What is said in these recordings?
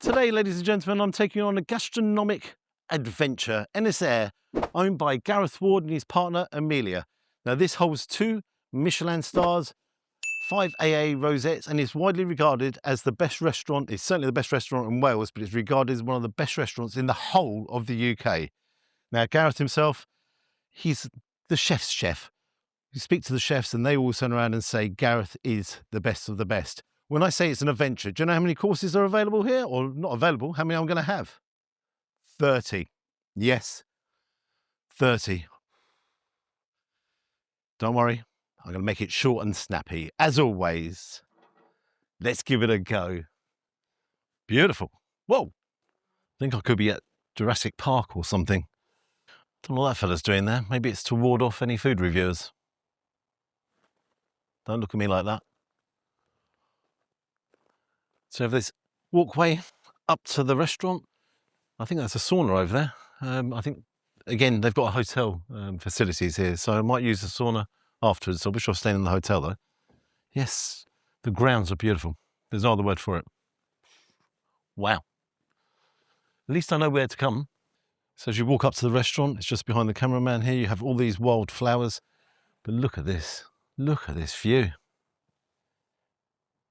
Today, ladies and gentlemen, I'm taking you on a gastronomic adventure. Ynyshir, owned by Gareth Ward and his partner Amelia. Now, this holds 2 Michelin stars, 5 AA rosettes, and is widely regarded as the best restaurant. It's certainly the best restaurant in Wales, but it's regarded as one of the best restaurants in the whole of the UK. Now, Gareth himself, he's the chef's chef. You speak to the chefs and they all turn around and say Gareth is the best of the best. When I say it's an adventure, do you know how many courses are available here? Or not available, how many I'm going to have? 30. Yes, 30. Don't worry, I'm going to make it short and snappy. As always, let's give it a go. Beautiful. Whoa. I think I could be at Jurassic Park or something. Don't know what that fella's doing there. Maybe it's to ward off any food reviewers. Don't look at me like that. So we have this walkway up to the restaurant. I think that's a sauna over there. I think, again, they've got a hotel facilities here, so I might use the sauna afterwards. I wish I was staying in the hotel, though. Yes, the grounds are beautiful. There's no other word for it. Wow. At least I know where to come. So as you walk up to the restaurant, it's just behind the cameraman here. You have all these wild flowers. But look at this. Look at this view.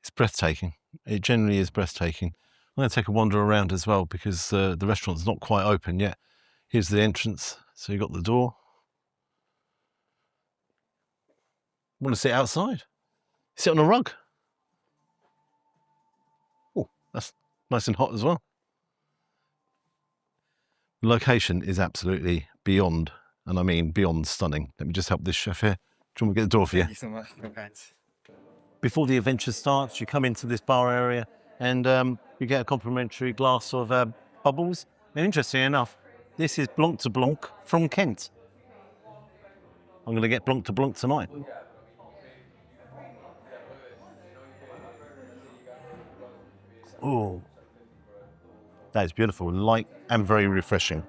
It's breathtaking. It generally is breathtaking. I'm going to take a wander around as well because the restaurant's not quite open yet. Here's the entrance. So you've got the door. Want to sit outside? Sit on a rug. Oh, that's nice and hot as well. The location is absolutely beyond, and I mean beyond stunning. Let me just help this chef here. Do you want me to get the door for you? Thank you so much. Thanks. Before the adventure starts, you come into this bar area and you get a complimentary glass of bubbles. And interestingly enough, this is Blanc de Blanc from Kent. I'm going to get Blanc de Blanc tonight. Oh, that is beautiful, light and very refreshing.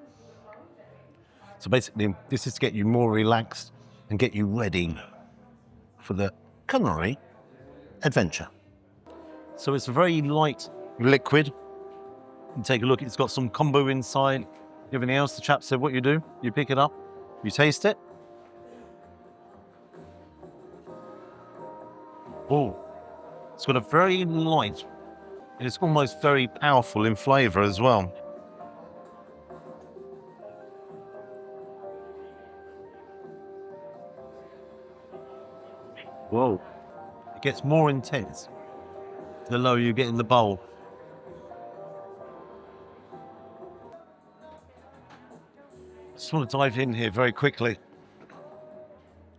So basically, this is to get you more relaxed and get you ready for the culinary adventure. So it's a very light liquid. You take a look, it's got some kombu inside. Everything else, the chap said what you do, you pick it up, you taste it. Oh, it's got a very light, and it's almost very powerful in flavour as well. Whoa. It gets more intense the lower you get in the bowl. Just want to dive in here very quickly.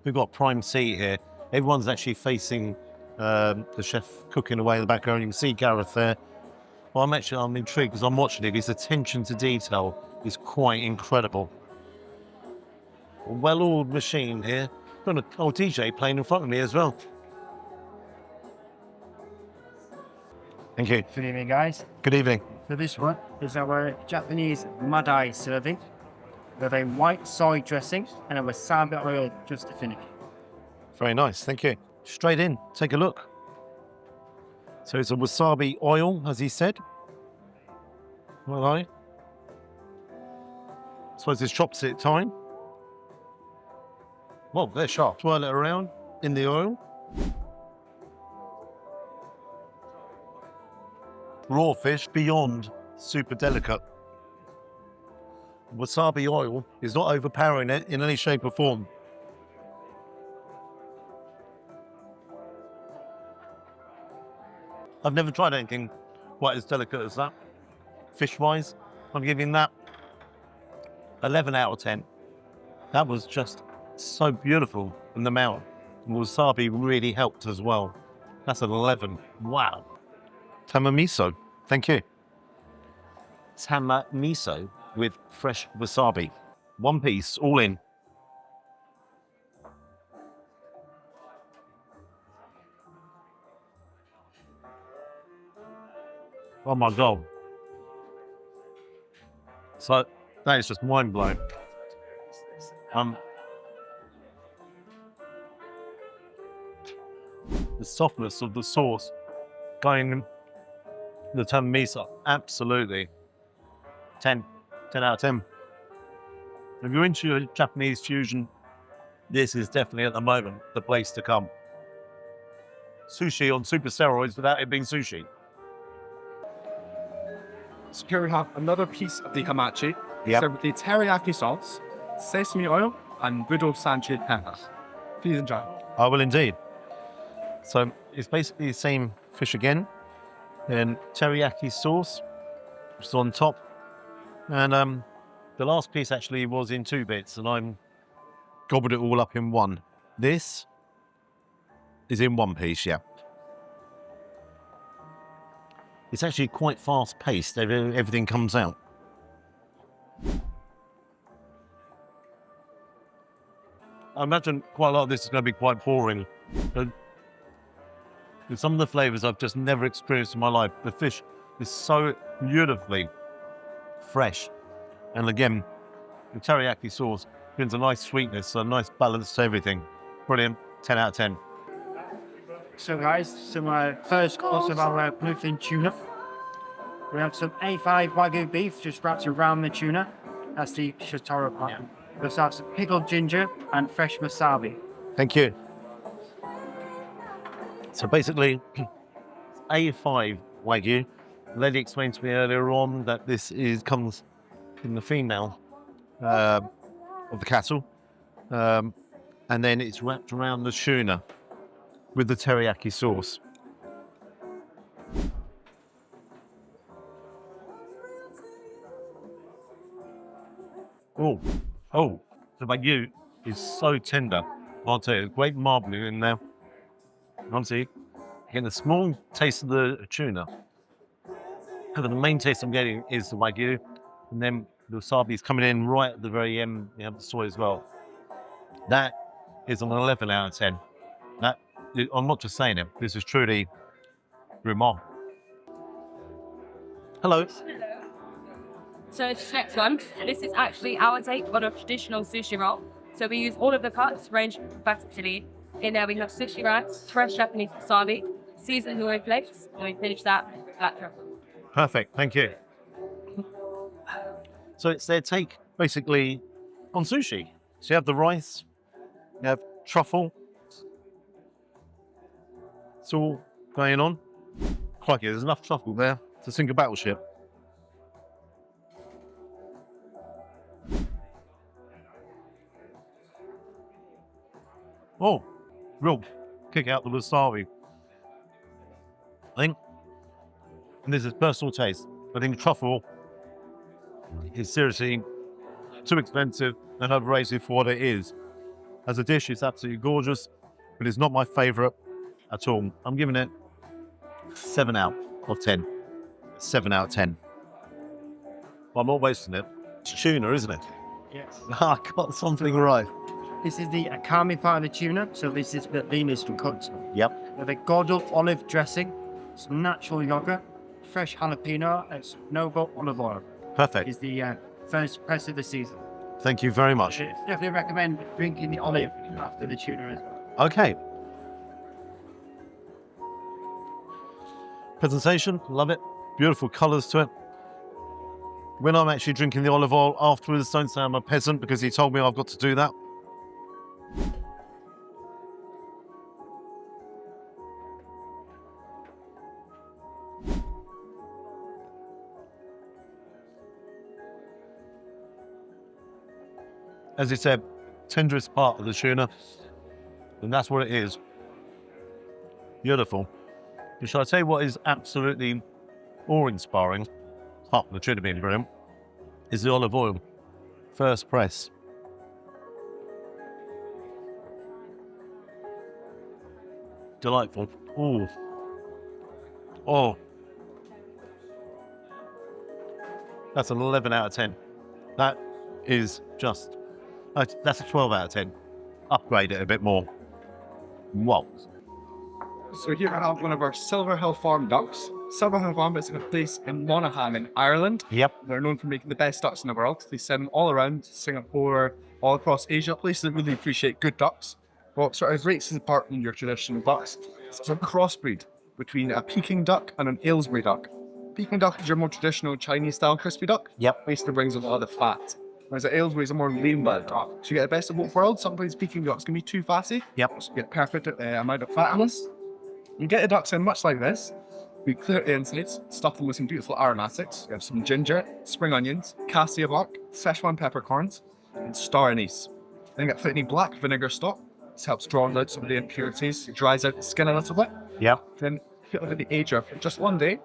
We've got prime seat here. Everyone's actually facing the chef cooking away in the background. You can see Gareth there. Well, I'm intrigued because I'm watching it. His attention to detail is quite incredible. A well-oiled machine here. Got an old DJ playing in front of me as well. Thank you. Good evening, guys. Good evening. So this one is our Japanese Madai serving with a white soy dressing and a wasabi oil just to finish. Very nice, thank you. Straight in, take a look. So it's a wasabi oil, as he said. Well, I suppose it's chopstick time. Well, they're sharp. Twirl it around in the oil. Raw fish, beyond super delicate. Wasabi oil is not overpowering it in any shape or form. I've never tried anything quite as delicate as that. Fish-wise, I'm giving that 11 out of 10. That was just so beautiful in the mouth. Wasabi really helped as well. That's an 11. Wow. Tama miso, thank you. Tama miso with fresh wasabi. One piece, all in. Oh my God. So that is just mind blowing. The softness of the sauce going The term miso, absolutely. 10 out of 10. If you're into your Japanese fusion, this is definitely at the moment the place to come. Sushi on super steroids without it being sushi. So here we have another piece of the hamachi. Yep. Served with the teriyaki sauce, sesame oil, and widow sanctuary peppers. Please enjoy. I will indeed. So it's basically the same fish again, then teriyaki sauce, which is on top. And the last piece actually was in 2 bits, and I'm gobbled it all up in one. This is in 1 piece, yeah. It's actually quite fast paced, everything comes out. I imagine quite a lot of this is going to be quite boring, but with some of the flavours I've just never experienced in my life. The fish is so beautifully fresh. And again, the teriyaki sauce brings a nice sweetness, a nice balance to everything. Brilliant, 10 out of 10. So guys, first course of our bluefin tuna. We have some A5 Wagyu beef just wrapped around the tuna. That's the shitara part. We also have some pickled ginger and fresh wasabi. Thank you. So basically, A5 Wagyu. The lady explained to me earlier on that this comes in the female of the cattle. And then it's wrapped around the tuna with the teriyaki sauce. Oh, the Wagyu is so tender. I'll tell you, great marbling in there. Honestly, getting a small taste of the tuna. But the main taste I'm getting is the Wagyu, and then the wasabi is coming in right at the very end. You have the soy as well. That is an 11 out of 10. I'm not just saying it. This is truly remarkable. Hello. So this next one, this is actually our take on a traditional sushi roll. So we use all of the cuts, ranging from versatility. In there we have sushi rice, fresh Japanese wasabi, seasoned nori flakes, and we finish that with black truffle. Perfect, thank you. So it's their take, basically, on sushi. So you have the rice, you have truffle. It's all going on. Crikey, there's enough truffle there to sink a battleship. Oh, real kick out the wasabi. I think, and this is personal taste, I think truffle is seriously too expensive and overrated for what it is. As a dish, it's absolutely gorgeous, but it's not my favourite at all. I'm giving it 7 out of 10. 7 out of 10. Well, I'm not wasting it. It's tuna, isn't it? Yes. I got something right. This is the akami part of the tuna, so this is the leanest cut. Yep. With a Gordon olive dressing, some natural yogurt, fresh jalapeno, and some noble olive oil. Perfect. Is the first press of the season. Thank you very much. Definitely recommend drinking the olive after the tuna as well. Okay. Presentation, love it. Beautiful colours to it. When I'm actually drinking the olive oil afterwards, don't say I'm a peasant because he told me I've got to do that. As he said, tenderest part of the tuna, and that's what it is. Beautiful. And shall I tell you what is absolutely awe-inspiring, apart from the tuna being brilliant, is the olive oil. First press. Delightful. Ooh. Oh. That's an 11 out of 10. That is just... That's a 12 out of 10. Upgrade it a bit more. Whoa. So here I have one of our Silver Hill Farm ducks. Silver Hill Farm is in a place in Monaghan in Ireland. Yep. They're known for making the best ducks in the world. They send them all around Singapore, all across Asia, places that really appreciate good ducks. What sort of rates this apart from your traditional ducks? It's a crossbreed between a Peking duck and an Aylesbury duck. Peking duck is your more traditional Chinese style crispy duck. Yep. Basically brings a lot of fat. Whereas the Aylesbury is a more lean bud duck. So you get the best of both worlds. Sometimes Peking ducks can be too fatty. Yep. So you get perfect amount of fat in this. You get the ducks in much like this. We clear the insides, stuff them with some beautiful aromatics. You have some ginger, spring onions, cassia bark, Szechuan peppercorns, and star anise. Then you get plenty black vinegar stock. This helps draw out some of the impurities. It dries out the skin a little bit. Yep. Then put it in the ager for just one day.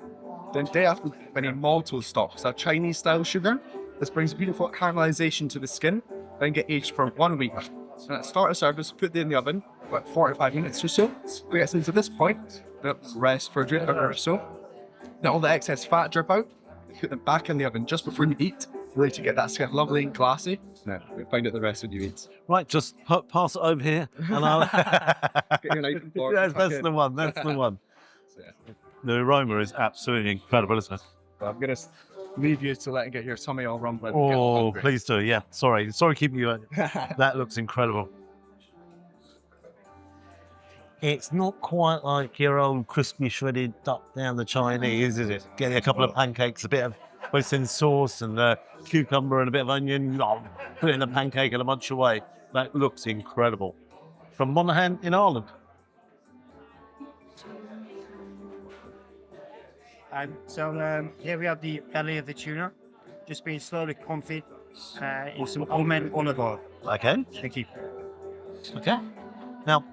Then day after, any maltose stock. So Chinese style sugar. This brings beautiful caramelization to the skin. Then get aged for 1 week. So at start of service, put it in the oven, about 45 minutes or so. We get to this point, let it rest for a drip or so. Let all the excess fat drip out. Put them back in the oven just before you eat, really to get that skin lovely and glassy. Now, we find out the rest when you eat. Right, just pass it over here, and I'll. Get your knife and fork. That's the one. That's the one. So, yeah. The aroma is absolutely incredible, isn't it? So I'm gonna leave you to let it get your tummy all rumbling. Oh, please do. Yeah. Sorry keeping you. That looks incredible. It's not quite like your old crispy shredded duck down the Chinese, is it? Getting a couple of pancakes, a bit of hoisin sauce and cucumber and a bit of onion. Put it in a pancake and a munch away. That looks incredible. From Monaghan in Ireland. Here we have the belly of the tuna, just being slowly confit in some almond olive oil. Okay. Thank you. Okay. Now,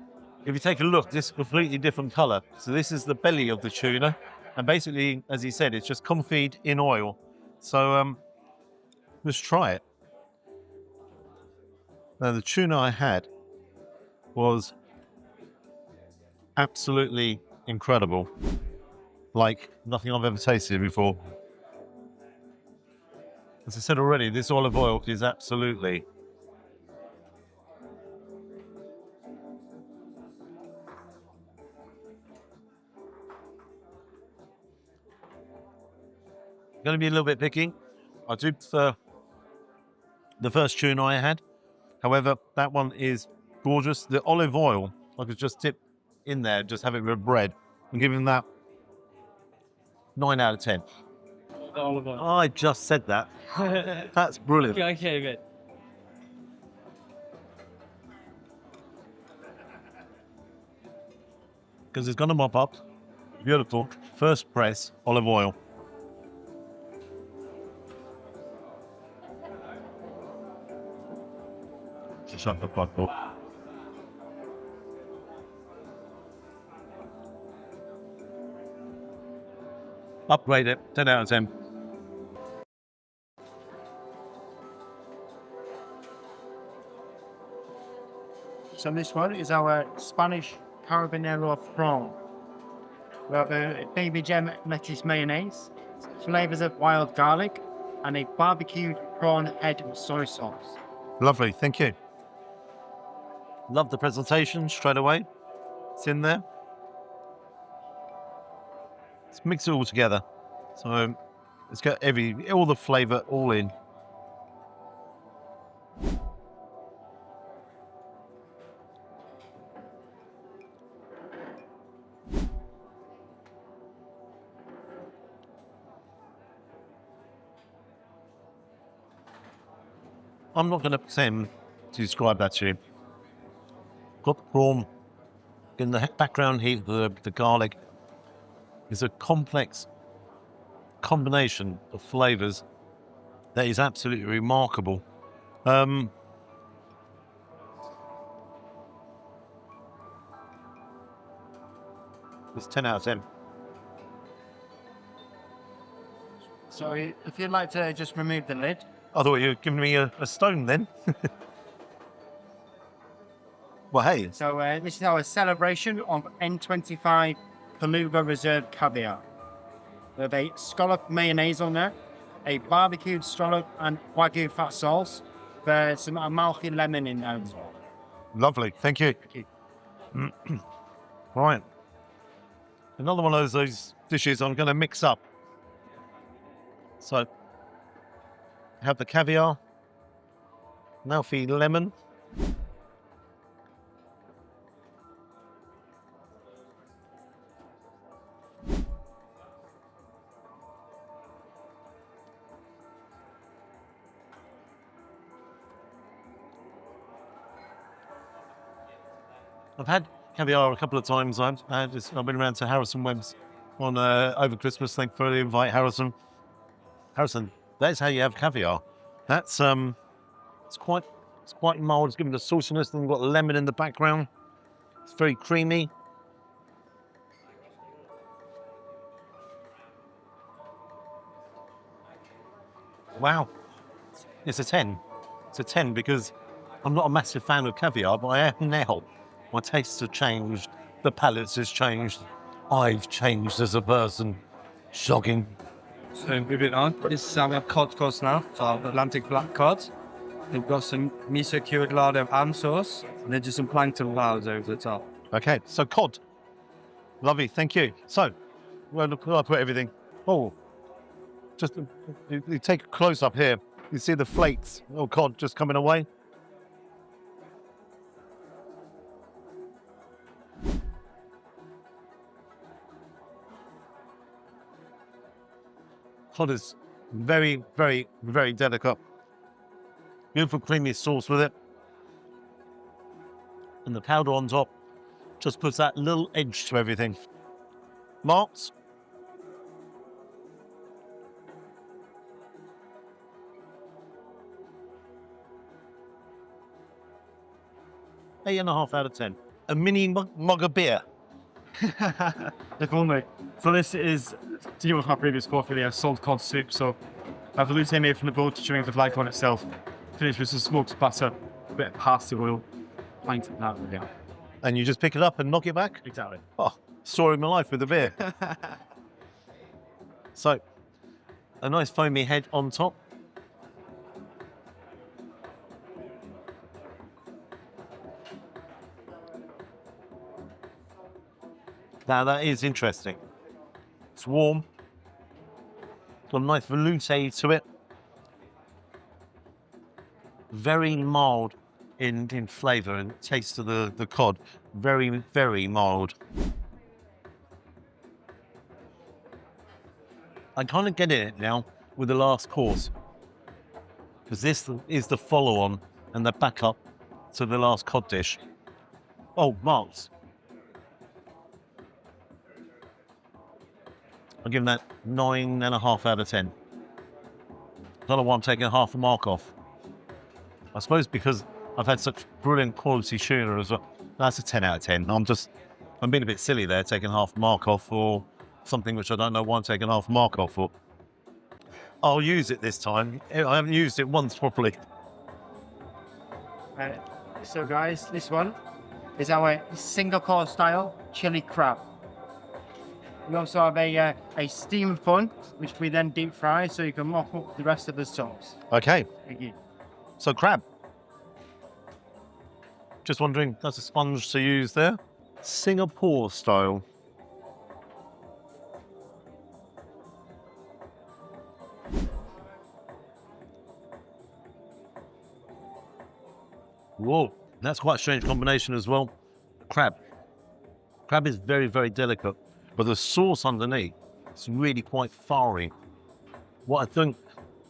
if you take a look, this is a completely different colour. So this is the belly of the tuna. And basically, as he said, it's just confit in oil. So let's try it. Now, the tuna I had was absolutely incredible. Like nothing I've ever tasted before. As I said already, this olive oil is absolutely going to be a little bit picky. I do prefer the first tuna I had. However, that one is gorgeous. The olive oil, I could just dip in there, just have it with bread. I'm giving that 9 out of 10. Olive oil. I just said that. That's brilliant. Okay, good. Because it's going to mop up. Beautiful. First press, olive oil. Just shut the fuck up. Upgrade it, 10 out of 10. So this one is our Spanish carbonara prawn. We have a baby gem lettuce mayonnaise, flavors of wild garlic, and a barbecued prawn head soy sauce. Lovely, thank you. Love the presentation straight away. It's in there. Let's mix it all together. So it's got all the flavour all in. I'm not going to pretend to describe that to you. Got the prawn in the background here, the garlic. It's a complex combination of flavours that is absolutely remarkable. It's 10 out of 10. So if you'd like to just remove the lid. I thought you were giving me a stone then. Well, hey. So this is our celebration of N25 Palooga Reserve Caviar. We have a scallop mayonnaise on there, a barbecued scallop and Wagyu fat sauce. There's some Amalfi lemon in there as well. Lovely, thank you. Thank you. Right. Another one of those dishes I'm going to mix up. So, have the caviar, Amalfi lemon, I've had caviar a couple of times. I've been around to Harrison Webb's on over Christmas. Thank you for the invite, Harrison. Harrison, that's how you have caviar. That's it's quite mild. It's given the sauciness, and we've got lemon in the background. It's very creamy. Wow, it's a 10. It's a 10 because I'm not a massive fan of caviar, but I am now. My tastes have changed. The palates has changed. I've changed as a person. Shocking. So moving on, this is our cod course now, so Atlantic black cod. We've got some miso cured lardo ham sauce, and then just some plankton clouds over the top. Okay, so cod. Lovely, thank you. So, where do I put everything? Oh, just you take a close up here. You see the flakes of cod just coming away. Cod is very, very, very delicate. Beautiful creamy sauce with it. And the powder on top just puts that little edge to everything. Marks? Eight and a half out of 10. A mini mug of beer. If only. So this is, to deal with my previous course, really, a salt cod soup. So I have the lutein made from the boat, chewing the black on itself. Finished with some smoked butter, a bit of pasta oil, plankton that. Yeah. And you just pick it up and knock it back? Exactly. Oh, story of my life with the beer. So, a nice foamy head on top. Now that is interesting. It's warm. Got a nice velouté to it. Very mild in flavour and taste of the cod. Very, very mild. I kind of get it now with the last course, because this is the follow-on and the backup to the last cod dish. Oh, marks. I'll give that 9.5 out of 10. I don't know why I'm taking half a mark off. I suppose because I've had such brilliant quality tuna as well. That's a 10 out of 10. I'm being a bit silly there, taking half a mark off for something which I don't know why I'm taking half a mark off for. I'll use it this time. I haven't used it once properly. So guys, this one is our Singapore style chili crab. We also have a steamed bun, which we then deep fry so you can mop up the rest of the sauce. Okay, Thank you. so crab. Just wondering, that's a sponge to use there. Singapore style. Whoa, that's quite a strange combination as well. Crab. Crab is very, very delicate, but the sauce underneath is really quite fiery. What I think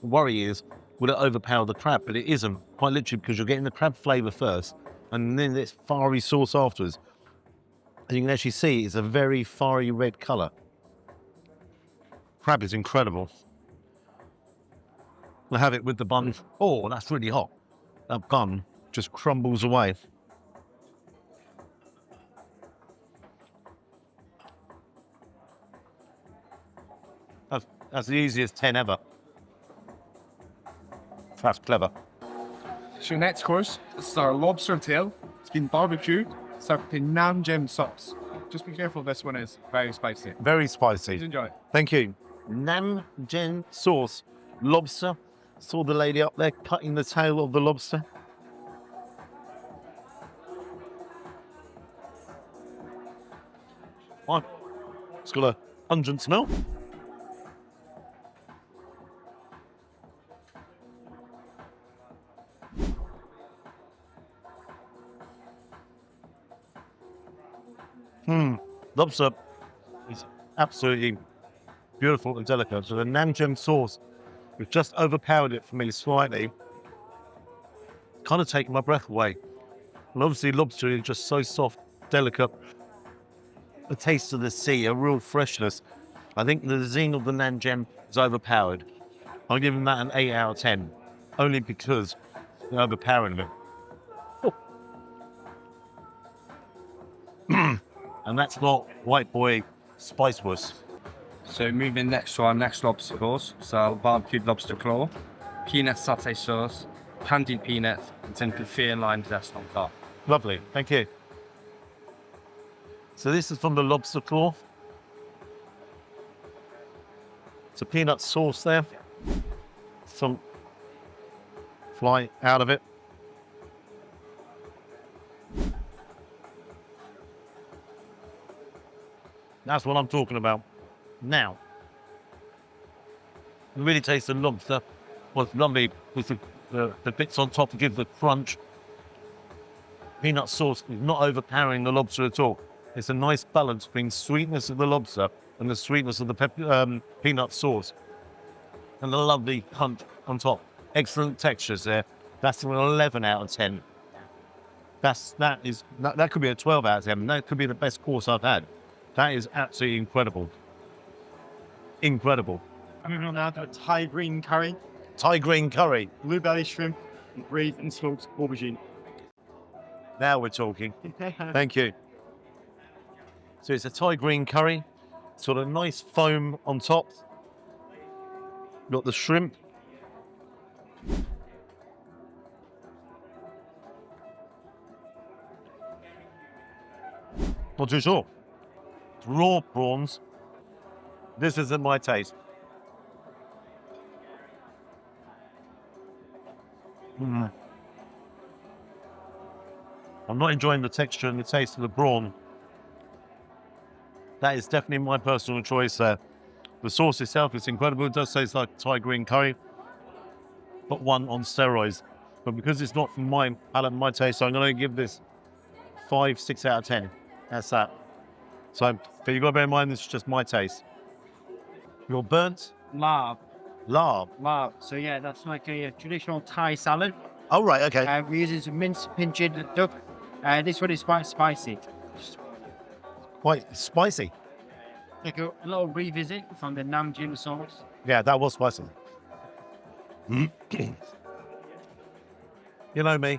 the worry is, will it overpower the crab? But it isn't, quite literally, because you're getting the crab flavour first, and then this fiery sauce afterwards. And you can actually see it's a very fiery red colour. Crab is incredible. We'll have it with the bun. Oh, that's really hot. That bun just crumbles away. That's the easiest 10 ever. That's clever. So next course, this is our lobster tail. It's been barbecued, served in nam gem sauce. Just be careful, this one is very spicy. Very Please spicy. enjoy. Thank you. Nam gen sauce. Lobster. Saw the lady up there cutting the tail of the lobster. Oh, it's got a pungent smell. Lobster is absolutely beautiful and delicate. So the nam gem sauce has just overpowered it for me slightly. Kind of taking my breath away. And obviously lobster is just so soft delicate. A taste of the sea, a real freshness. I think the zing of the Nanjam is overpowered. I'm giving that an 8 out of 10, only because they're overpowering it. And that's not white boy spice wuss. So moving next to our next lobster course, so barbecued lobster claw, peanut satay sauce, candied peanuts, and some kaffir lime zest on top. Lovely, thank you. So this is from the lobster claw. It's a peanut sauce there. Some fly out of it. That's what I'm talking about. Now, you really taste the lobster. What's lovely with the bits on top to give the crunch. Peanut sauce is not overpowering the lobster at all. It's a nice balance between sweetness of the lobster and the sweetness of the peanut sauce. And the lovely punch on top. Excellent textures there. That's an 11 out of 10. That could be a 12 out of 10. That could be the best course I've had. That is absolutely incredible. Incredible. Moving on now to a Thai green curry, Thai green curry. blueberry shrimp, braised and smoked aubergine. Now we're talking. Thank you. So it's a Thai green curry. Sort of nice foam on top. Got the shrimp. Not too sure. It's raw prawns. This isn't my taste. I'm not enjoying the texture and the taste of the prawn. That is definitely my personal choice there. The sauce itself is incredible. It does taste like Thai green curry, but one on steroids. But because it's not from my palate and my taste, so I'm going to give this 5, 6 out of 10. That's that. So, but you've got to bear in mind, this is just my taste. Your burnt Lard. lard. Lard. So yeah, that's like a traditional Thai salad. Oh, right, okay. We're using some minced pinched duck. This one is quite spicy. Quite spicy. Take a little revisit from the Namjim sauce. Yeah, that was spicy. You know me.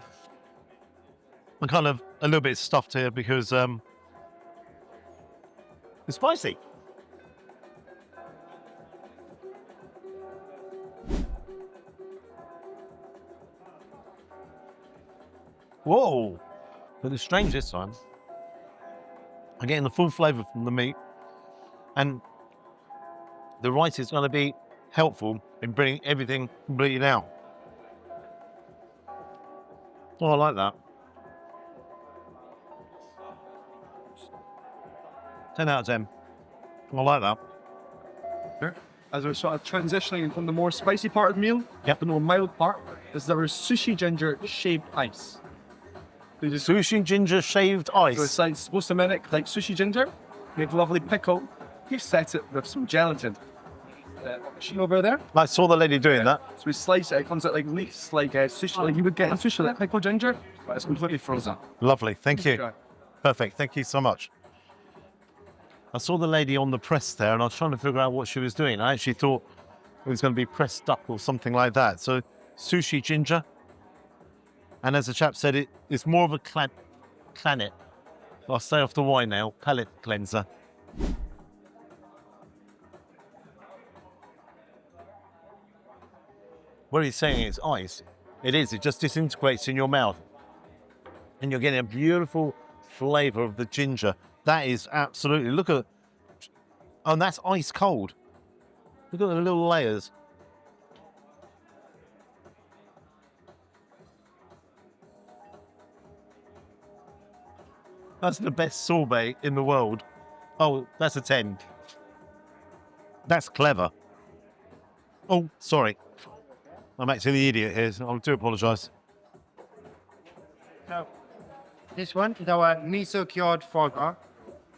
I'm kind of a little bit stuffed here because it's spicy. Whoa! But it's strange this time. I'm getting the full flavour from the meat, and the rice is going to be helpful in bringing everything completely down. Oh, I like that. 10 out of 10. I like that. Sure. As we're sort of transitioning from the more spicy part of the meal, Yep. the more mild part, this is our sushi ginger shaved ice. They just Sushi ginger shaved So ice. it's like supposed to mimic like sushi ginger. Make lovely pickle. You set it with some gelatin. Machine over there. I saw the lady doing that. So we slice it. It comes out like leaves, like sushi, like you would get in sushi, like pickle ginger, but it's completely frozen. Lovely, thank you. Try. Perfect, thank you so much. I saw the lady on the press there and I was trying to figure out what she was doing. I actually thought it was going to be pressed duck or something like that. So sushi ginger. And as the chap said, it's more of a planet. I'll stay off the wine now. Palate cleanser. What he's saying is ice. It is. It just disintegrates in your mouth. And you're getting a beautiful flavour of the ginger. That is absolutely... Look at... Oh, and that's ice cold. Look at the little layers. That's the best sorbet in the world. Oh, that's a 10. That's clever. Oh, sorry. I'm actually the idiot here, so I do apologise. So, this one is our miso cured foie gras.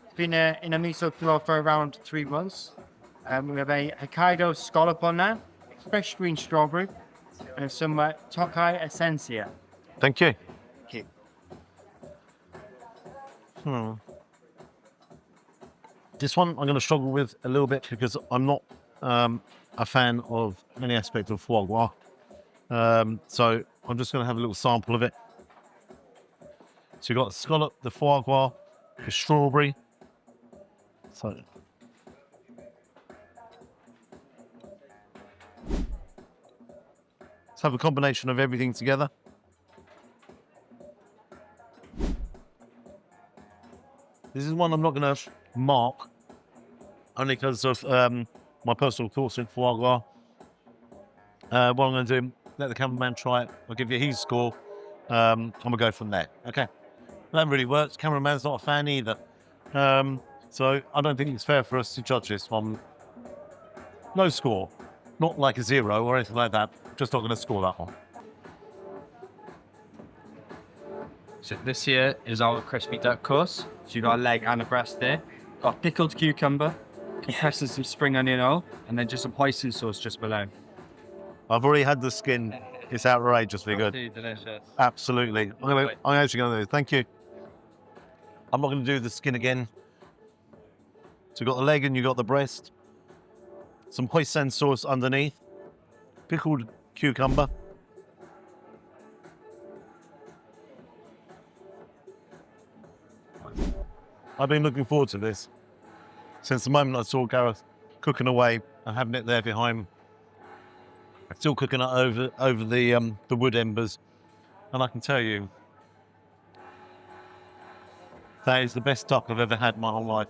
It's been in a miso cure for around 3 months. We have a Hokkaido scallop on there, fresh green strawberry, and some Tokai Essentia. Thank you. Okay. This one I'm going to struggle with a little bit because I'm not a fan of any aspect of foie gras. So I'm just going to have a little sample of it. So you've got the scallop, the foie gras, the strawberry. So let's have a combination of everything together. This is one I'm not going to mark, only because of my personal thoughts in foie gras. What I'm going to do, let the cameraman try it. I'll give you his score. I'm going to go from there. Okay. That really works. Cameraman's not a fan either. So I don't think it's fair for us to judge this one. No score. Not like a 0 or anything like that. Just not going to score that one. So this here is our crispy duck course. So you've got a leg and a breast there. Got pickled cucumber, compressed with some spring onion oil, and then just some hoisin sauce just below. I've already had the skin. It's outrageously good. Absolutely delicious. Absolutely. I'm actually going to do. Thank you. I'm not going to do the skin again. So you've got the leg and you've got the breast. Some hoisin sauce underneath. Pickled cucumber. I've been looking forward to this since the moment I saw Gareth cooking away and having it there behind, still cooking it over the wood embers, and I can tell you that is the best duck I've ever had in my whole life,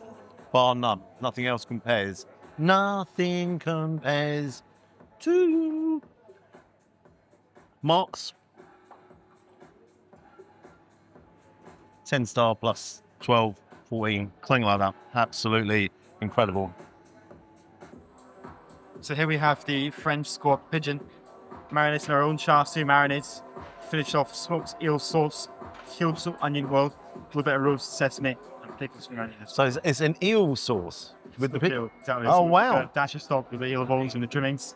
bar none. Nothing else compares. Nothing compares to marks. 10-star plus 12. 14, something like that. Absolutely incredible. So here we have the French squab pigeon, marinated in our own char siu marinades, finished off smoked eel sauce, killed some onion oil, a little bit of roasted sesame, and pickles from onions. So it's an eel sauce with the pigeon. Exactly. Oh, So wow. a dash of stock with the eel bones and the trimmings,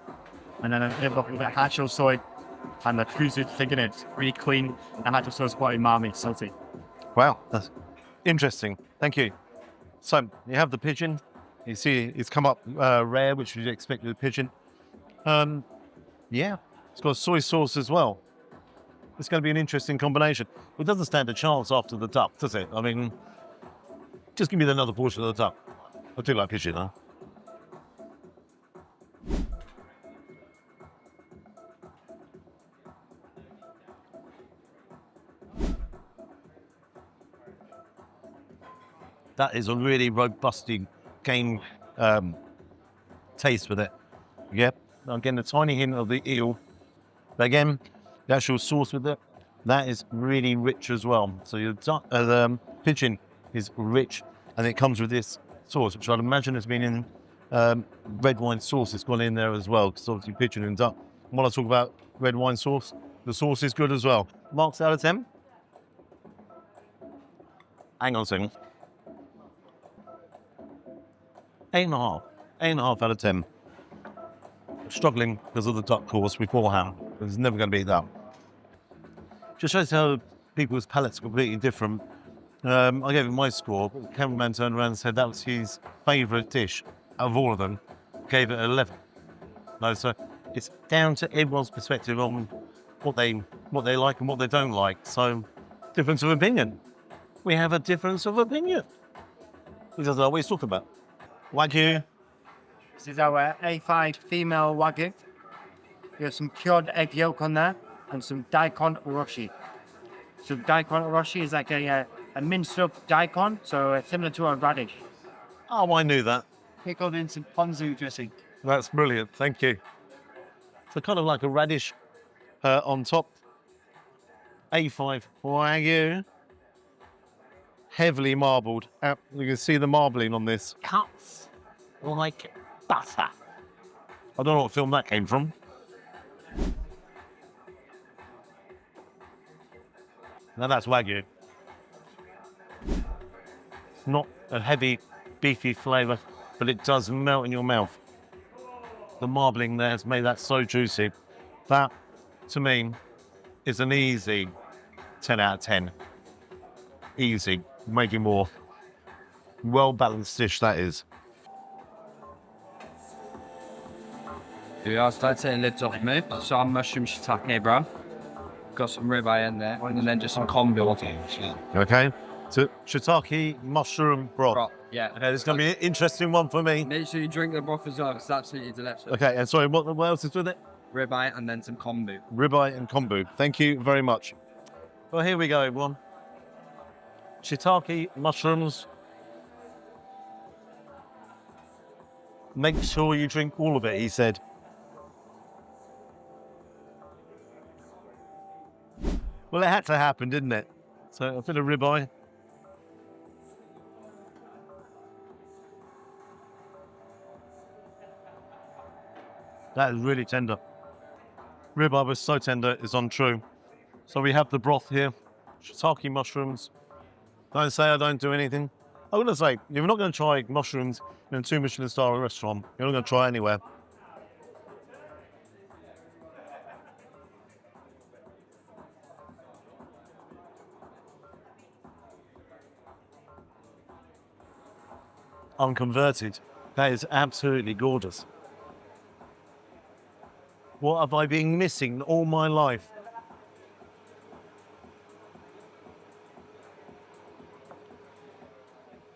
and then a little bit of hatcho soy, and the kuzu thing in it. Really clean, and hatcho soy is quite umami, salty. Wow, that's interesting. Thank you. So you have the pigeon. You see it's come up rare, which you'd expect with a pigeon. Yeah, it's got soy sauce as well. It's going to be an interesting combination. It doesn't stand a chance after the duck, does it? I mean, just give me another portion of the duck. I do like pigeon, huh? That is a really robust game taste with it. Yep. Again, a tiny hint of the eel. But again, the actual sauce with it, that is really rich as well. So your the pigeon is rich, and it comes with this sauce, which I'd imagine has been in red wine sauce. It's gone in there as well, because obviously pigeon and duck. And when I talk about red wine sauce, the sauce is good as well. Marks out of 10. Hang on a second. 8.5. 8.5 out of 10. Struggling because of the duck course beforehand. It's never going to be that. Just shows how people's palates are completely different. I gave it my score, but the cameraman turned around and said that was his favourite dish out of all of them. Gave it 11. No, so it's down to everyone's perspective on what they like and what they don't like. So, difference of opinion. We have a difference of opinion. He doesn't know what he's talking about. Wagyu. This is our A5 female Wagyu. We have some cured egg yolk on there and some daikon oroshi. So daikon oroshi is like a minced up daikon, so similar to a radish. Oh, I knew that. Pickled in some ponzu dressing. That's brilliant. Thank you. So kind of like a radish on top. A5 Wagyu. Heavily marbled. You can see the marbling on this. Cuts like butter. I don't know what film that came from. Now that's Wagyu. Not a heavy, beefy flavour, but it does melt in your mouth. The marbling there has made that so juicy. That, to me, is an easy 10 out of 10. Easy. making more. Well-balanced dish, that is. Here we are, start taking lids off me. So I'm mushroom shiitake brown. Got some ribeye in there, and then just some kombu. Okay. So shiitake mushroom broth. Yeah. Okay, this is going to be an interesting one for me. Make sure you drink the broth as well, it's absolutely delicious. Okay, and sorry, what else is with it? Ribeye and then some kombu. Ribeye and kombu. Thank you very much. Well, here we go, everyone. Shiitake mushrooms. Make sure you drink all of it, he said. Well, it had to happen, didn't it? So a bit of ribeye. That is really tender. Ribeye was so tender, it's untrue. So we have the broth here, shiitake mushrooms. Don't say I don't do anything. I'm going to say, if you're not going to try mushrooms in a 2 Michelin star restaurant, you're not going to try anywhere. Unconverted. That is absolutely gorgeous. What have I been missing all my life?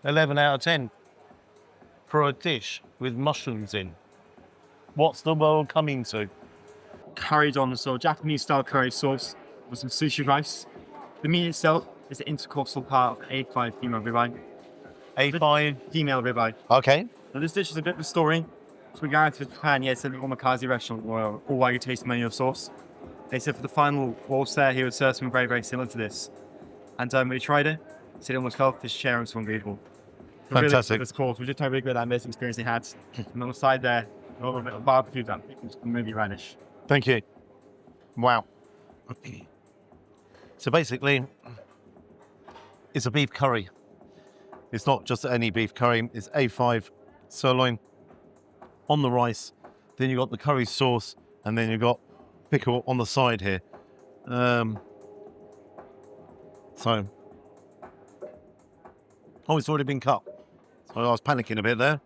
$11 out of 10 for a dish with mushrooms in. What's the world coming to? Curried on, so Japanese style curry sauce with some sushi rice. The meat itself is the intercostal part of A5 female ribeye. A5. Female ribeye. Okay. Now this dish is a bit of a story. So we got to Japan, it's an omakase restaurant where all Wagyu taste menu sauce. They said for the final course there, he would serve something very, very similar to this. And when we tried it, it almost felt fish chair and so unbelievable. Fantastic. Really, this course, we just had a really good amazing experience they had. And on the side there, a little bit of barbecue that was maybe radish. Thank you. Wow. So basically, it's a beef curry. It's not just any beef curry, it's A5 sirloin on the rice. Then you've got the curry sauce, and then you've got pickle on the side here. So, it's already been cut. So I was panicking a bit there.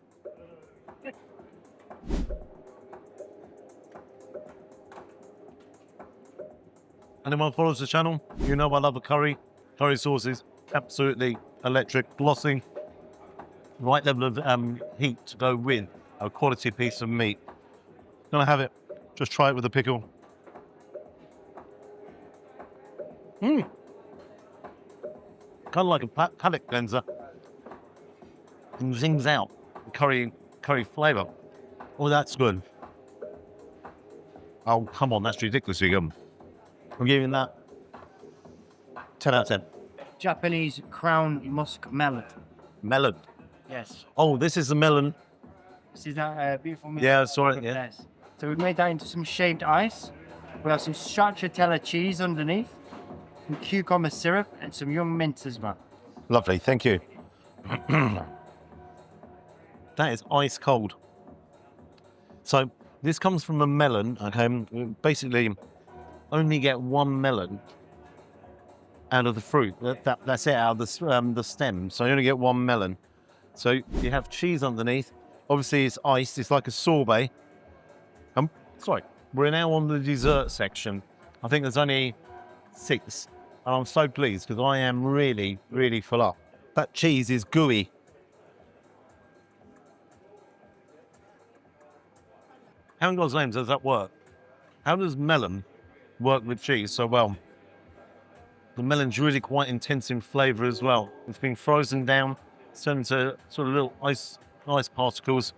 Anyone follows the channel, you know I love a curry. Curry sauces, absolutely electric, glossy. Right level of heat to go with a quality piece of meat. Gonna have it. Just try it with a pickle. Kind of like a palate cleanser. And zings out the curry flavour. Oh, that's good. Oh, come on, that's ridiculously good. I'm giving that 10 out of 10. Japanese crown musk melon. Melon. Yes. Oh, this is the melon. This is that beautiful melon. Yeah, sorry. Yeah. Yes. So we've made that into some shaved ice. We have some stracciatella cheese underneath, some cucumber syrup, and some young mint as well. Lovely, thank you. That is ice cold. So this comes from a melon. Okay, basically only get one melon out of the fruit. That's it, out of the stem. So you only get one melon. So you have cheese underneath. Obviously it's iced. It's like a sorbet. Sorry, we're now on the dessert section. I think there's only 6. And I'm so pleased because I am really, really full up. That cheese is gooey. How in God's name does that work? How does melon work with cheese so well? The melon's really quite intense in flavour as well. It's been frozen down, turned into sort of little ice particles,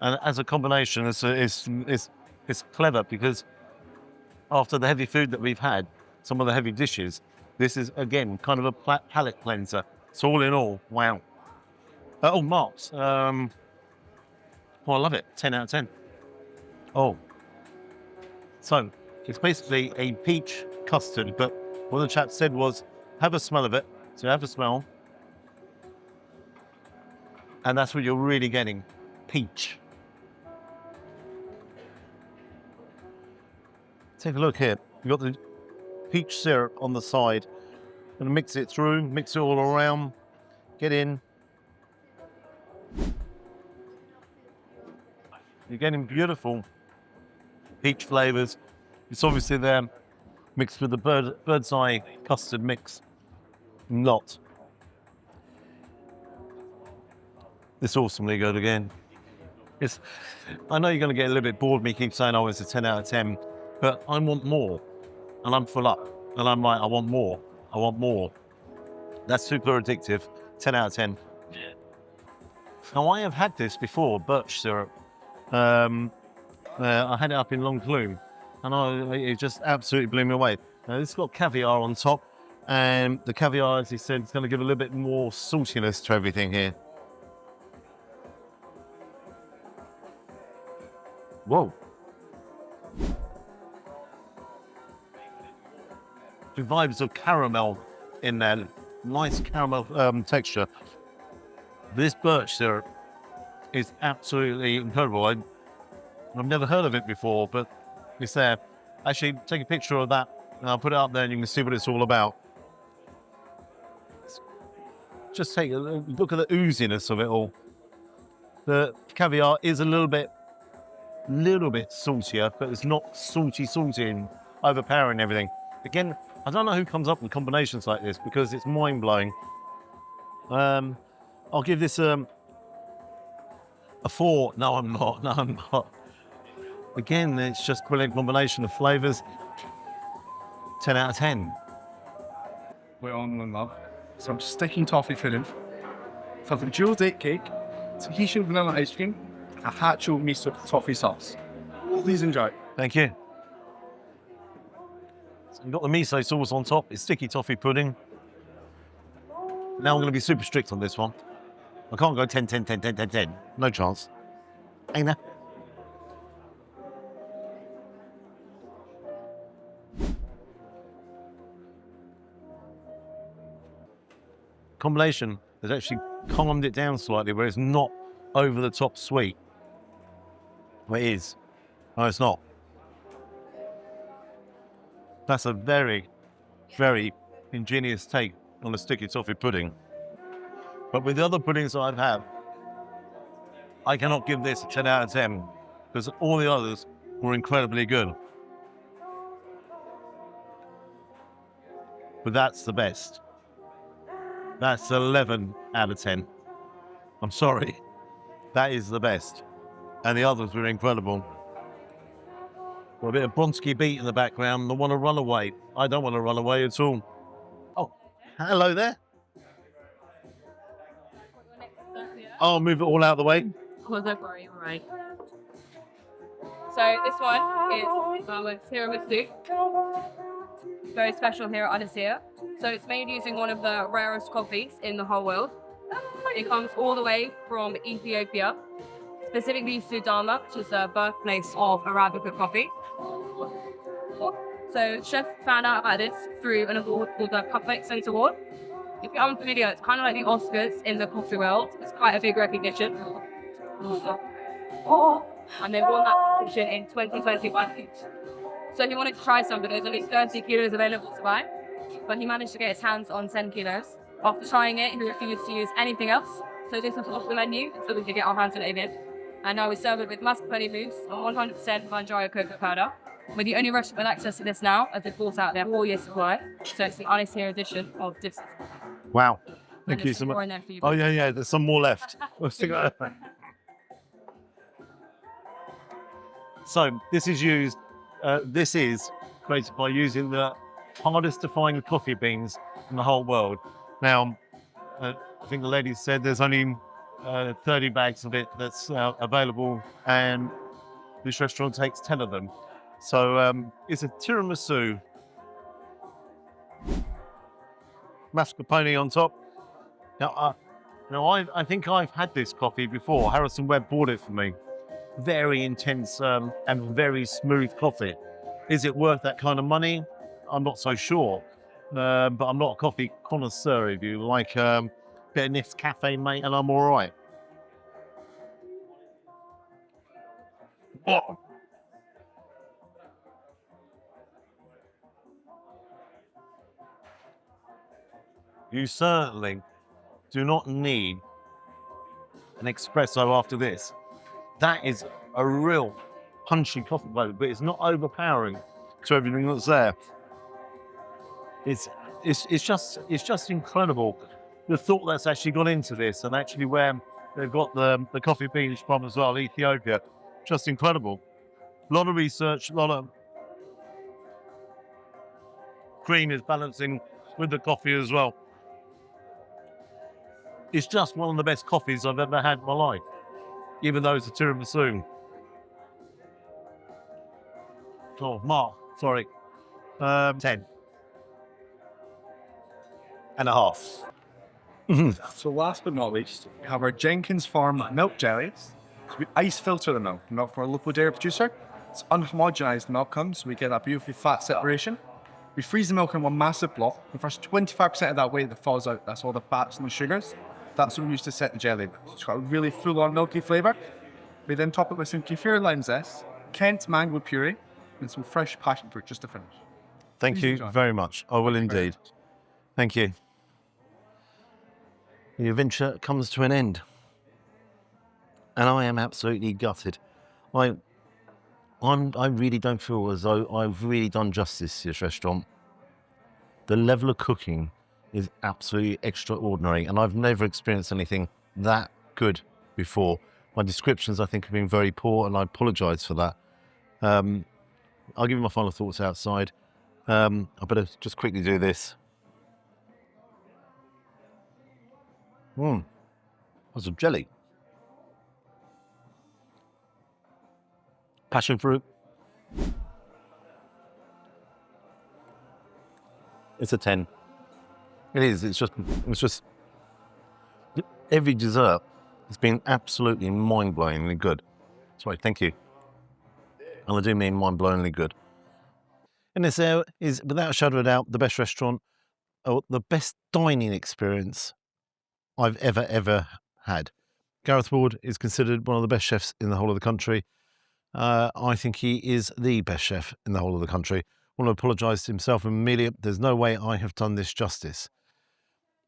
and as a combination, it's clever because after the heavy food that we've had, some of the heavy dishes, this is again kind of a palate cleanser. So all in all, wow. Marks. I love it. 10 out of 10. Oh. So it's basically a peach custard, but what the chap said was, have a smell of it. So have a smell. And that's what you're really getting. Peach. Take a look here. You've got the peach syrup on the side. And mix it through, mix it all around. Get in. You're getting beautiful peach flavours. It's obviously there mixed with the bird's eye custard mix. Not. It's awesomely good again. I know you're going to get a little bit bored me keep saying, oh, it's a 10 out of 10, but I want more. And I'm full up. And I'm like, I want more. I want more. That's super addictive. 10 out of 10. Now, I have had this before, birch syrup. I had it up in Long Clue, and it just absolutely blew me away. Now, this has got caviar on top, and the caviar, as he said, is going to give a little bit more saltiness to everything here. Whoa. The vibes of caramel in there, nice caramel texture. This birch syrup is absolutely incredible. I've never heard of it before, but it's there. Actually, take a picture of that and I'll put it up there and you can see what it's all about. Just take a look at the ooziness of it all. The caviar is a little bit saltier, but it's not salty and overpowering everything. Again, I don't know who comes up with combinations like this because it's mind-blowing. I'll give this a 4. No, I'm not. Again, it's just a brilliant combination of flavours. 10 out of 10. We're on one love. So I'm sticking toffee filling. For the jewel date cake, Tahitian vanilla ice cream, a hacho miso toffee sauce. Please enjoy. Thank you. So you've got the miso sauce on top. It's sticky toffee pudding. Now I'm going to be super strict on this one. I can't go 10, 10, 10, 10, 10, 10. No chance. Ain't there? Combination has actually calmed it down slightly where it's not over the top sweet. Well, it is. No, it's not. That's a very, very ingenious take on a sticky toffee pudding. But with the other puddings I've had, I cannot give this a 10 out of 10 because all the others were incredibly good. But that's the best. That's 11 out of 10. I'm sorry. That is the best. And the others were incredible. Got a bit of Bronski beat in the background. I want to run away. I don't want to run away at all. Oh, hello there. I'll move it all out of the way. Oh, don't worry, all right. So this one is our tiramisu. Very special here at Ynyshir. So it's made using one of the rarest coffees in the whole world. It comes all the way from Ethiopia, specifically Sudan, which is the birthplace of Arabica coffee. So chef found out about this through an award called the Cup Excellence Award. If you're unfamiliar, it's kind of like the Oscars in the coffee world. It's quite a big recognition. And they won that competition in 2021. So he wanted to try something. There's only 30 kilos available to buy, but he managed to get his hands on 10 kilos. After trying it, he refused to use anything else. So this was off the menu so we could get our hands on it again. And now we serve it with mascarpone mousse and 100% Manjaro cocoa powder. We're the only restaurant with access to this now, as they brought out their 4-year supply. So it's the Ynyshir edition of this. Wow. Thank you so much. Oh, yeah, there's some more left. Let's take that. So this is used, this is created by using the hardest to find coffee beans in the whole world. Now, I think the lady said there's only 30 bags of it that's available, and this restaurant takes 10 of them. So it's a tiramisu, mascarpone on top. Now, I think I've had this coffee before. Harrison Webb bought it for me. Very intense and very smooth coffee. Is it worth that kind of money? I'm not so sure. But I'm not a coffee connoisseur. If you like bit of Nescafe, mate, and I'm all right. Oh. You certainly do not need an espresso after this. That is a real punchy coffee flavor, but it's not overpowering to everything that's there. It's just incredible the thought that's actually gone into this, and actually where they've got the coffee beans from as well, Ethiopia. Just incredible. A lot of research, a lot of cream is balancing with the coffee as well. It's just one of the best coffees I've ever had in my life, even though it's a tiramisu. Oh, Mark, sorry. 10 and a half. So last but not least, we have our Jenkins Farm milk jellies. So we ice filter the milk from a local dairy producer. It's unhomogenized milk comes, so we get that beautiful fat separation. We freeze the milk in one massive block. The first 25% of that weight that falls out, that's all the fats and the sugars. That's what we use to set the jelly. It's got a really full-on milky flavour. We then top it with some kaffir lime zest, Kent mango puree, and some fresh passion fruit just to finish. Thank Please you enjoy. very much. I will indeed. Thank you. The adventure comes to an end, and I am absolutely gutted. I really don't feel as though I've really done justice to this restaurant. The level of cooking is absolutely extraordinary, and I've never experienced anything that good before. My descriptions, I think, have been very poor, and I apologise for that. I'll give you my final thoughts outside. I better just quickly do this. That's a jelly. Passion fruit. It's a 10. It is. It's just every dessert has been absolutely mind-blowingly good. Sorry, thank you. And I do mean mind-blowingly good. Ynyshir is, without a shadow of a doubt, the best restaurant, or the best dining experience I've ever had. Gareth Ward is considered one of the best chefs in the whole of the country. I think he is the best chef in the whole of the country. I want to apologise to himself and Amelia. There's no way I have done this justice.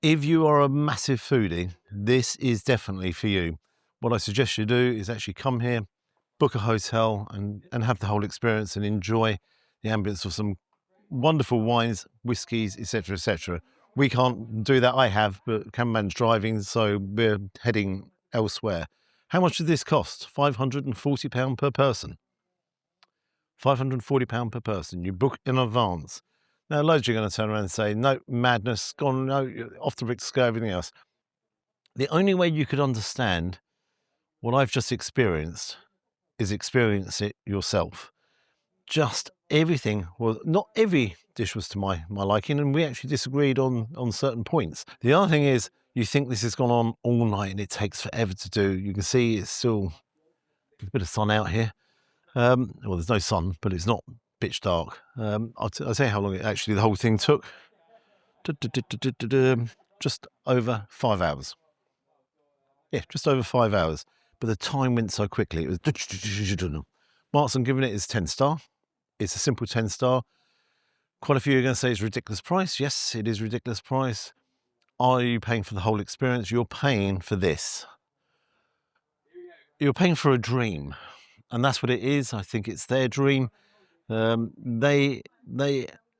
If you are a massive foodie, this is definitely for you. What I suggest you do is actually come here, book a hotel and have the whole experience and enjoy the ambience of some wonderful wines, whiskies, etc., etc. We can't do that. I have, but cameraman's driving, so we're heading elsewhere. How much did this cost? £540 per person. £540 per person. You book in advance. Now, loads are going to turn around and say, no, madness, gone, no, off the bricks, go, everything else. The only way you could understand what I've just experienced is experience it yourself. Just everything was, not every dish was to my liking, and we actually disagreed on certain points. The other thing is, you think this has gone on all night and it takes forever to do. You can see it's still a bit of sun out here. Well, there's no sun, but it's not pitch dark. I'll tell you how long the whole thing took. Just over 5 hours. Yeah, just over 5 hours. But the time went so quickly. It was Markson giving it his 10-star. It's a simple 10-star. Quite a few are going to say it's a ridiculous price. Yes, it is a ridiculous price. Are you paying for the whole experience? You're paying for this. You're paying for a dream. And that's what it is. I think it's their dream. They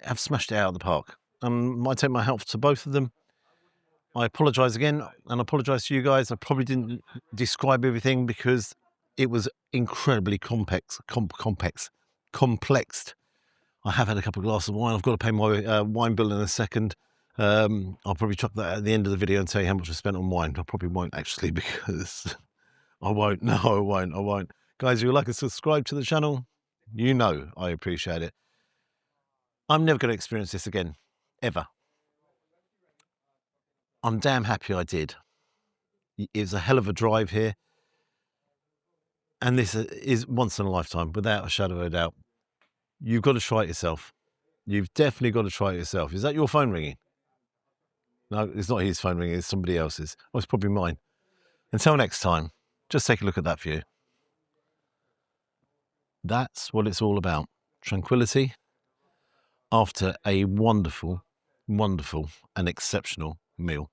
have smashed it out of the park. I take my hat to both of them. I apologise again, and I apologise to you guys. I probably didn't describe everything because it was incredibly complex. I have had a couple of glasses of wine. I've got to pay my wine bill in a second. I'll probably chuck that at the end of the video and tell you how much I spent on wine. I probably won't actually, because I won't. No, I won't. Guys, if you like and subscribe to the channel, you know I appreciate it. I'm never going to experience this again, ever. I'm damn happy I did. It was a hell of a drive here. And this is once in a lifetime, without a shadow of a doubt. You've got to try it yourself. You've definitely got to try it yourself. Is that your phone ringing? No, it's not his phone ringing, it's somebody else's. Oh, it's probably mine. Until next time, just take a look at that view. That's what it's all about. Tranquility after a wonderful, wonderful and exceptional meal.